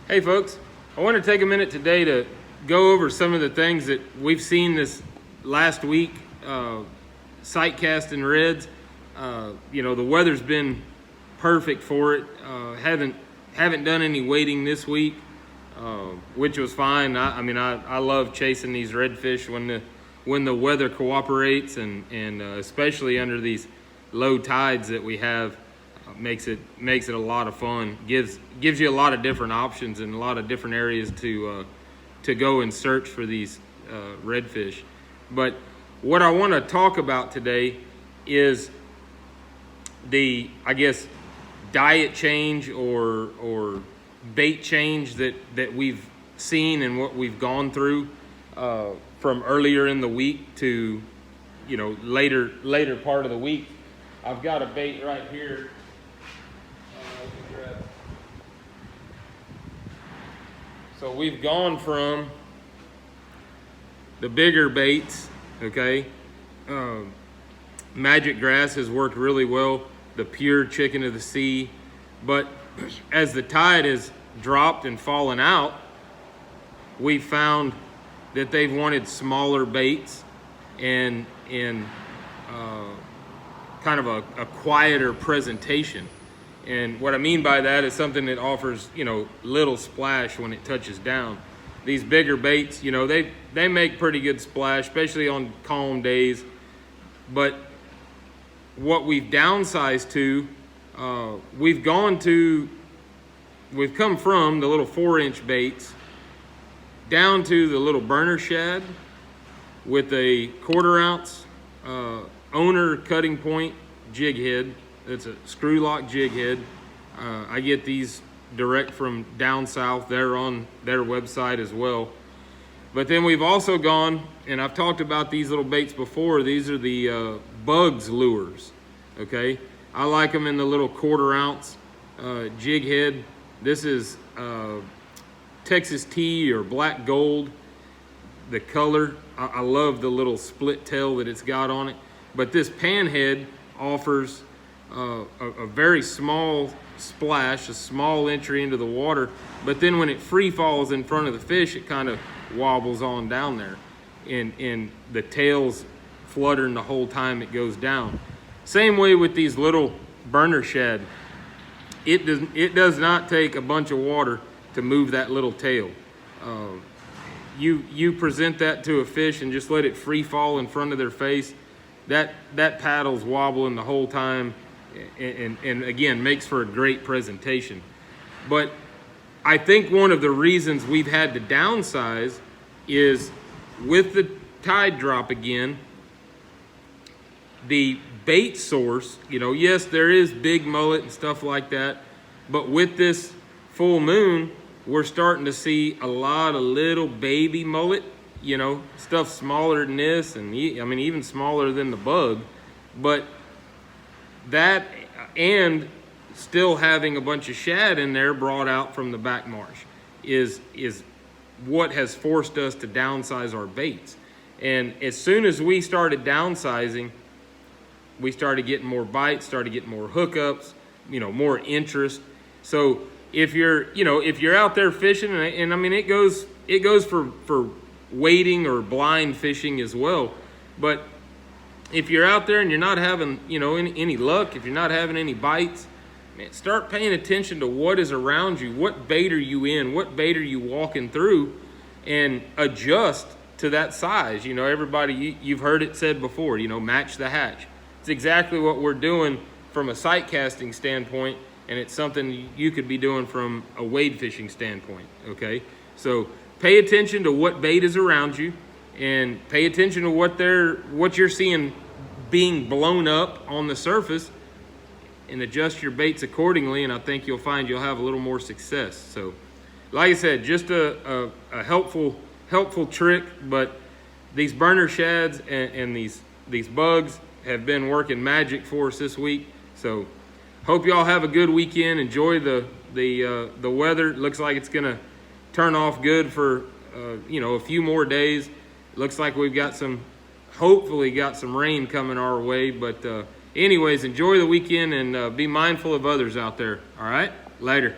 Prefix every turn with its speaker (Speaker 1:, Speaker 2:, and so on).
Speaker 1: Hey folks, I want to take a minute today to go over some of the things that we've seen this last week. Sight casting reds, the weather's been perfect for it. Haven't done any wading this week, which was fine. I love chasing these redfish when the weather cooperates, and especially under these low tides that we have. Makes it a lot of fun. Gives you a lot of different options and a lot of different areas to go and search for these redfish. But what I want to talk about today is the, diet change or bait change that we've seen and what we've gone through from earlier in the week to later part of the week. I've got a bait right here. So we've gone from the bigger baits, okay? Magic Grass has worked really well, the pure chicken of the sea. But as the tide has dropped and fallen out, we found that they've wanted smaller baits and kind of a quieter presentation. And what I mean by that is something that offers, little splash when it touches down. These bigger baits, they make pretty good splash, especially on calm days. But what we've downsized to, we've come from the little 4-inch baits down to the little burner shad with a 1/4 ounce owner cutting point jig head. It's a screw lock jig head. I get these direct from down south. They're on their website as well. But then we've also gone, and I've talked about these little baits before. These are the Bugs lures, okay? I like them in the little 1/4 ounce jig head. This is Texas Tea or Black Gold. The color, I love the little split tail that it's got on it. But this pan head offers a very small splash, a small entry into the water, but then when it free falls in front of the fish, it kind of wobbles on down there, and the tail's fluttering the whole time it goes down. Same way with these little burner shad. It does not take a bunch of water to move that little tail. You present that to a fish and just let it free fall in front of their face. That paddle's wobbling the whole time. And again, makes for a great presentation. But I think one of the reasons we've had to downsize is with the tide drop again, the bait source, yes, there is big mullet and stuff like that, but with this full moon, we're starting to see a lot of little baby mullet, stuff smaller than this, and even smaller than the bug. But that, and still having a bunch of shad in there brought out from the back marsh is what has forced us to downsize our baits. And as soon as we started downsizing, we started getting more bites, started getting more hookups, more interest. So if you're out there fishing, and it goes for wading or blind fishing as well, but if you're out there and you're not having, any luck, if you're not having any bites, man, start paying attention to what is around you. What bait are you in? What bait are you walking through? And adjust to that size. Everybody, you've heard it said before, match the hatch. It's exactly what we're doing from a sight casting standpoint, and it's something you could be doing from a wade fishing standpoint, okay? So pay attention to what bait is around you, and pay attention to what you're seeing being blown up on the surface, and adjust your baits accordingly, and I think you'll find you'll have a little more success. So like I said, just a helpful trick, but these burner shads and these bugs have been working magic for us this week. So hope y'all have a good weekend. Enjoy the weather. It looks like it's gonna turn off good for a few more days. Looks like we've hopefully got some rain coming our way. But anyways, enjoy the weekend and be mindful of others out there. All right, later.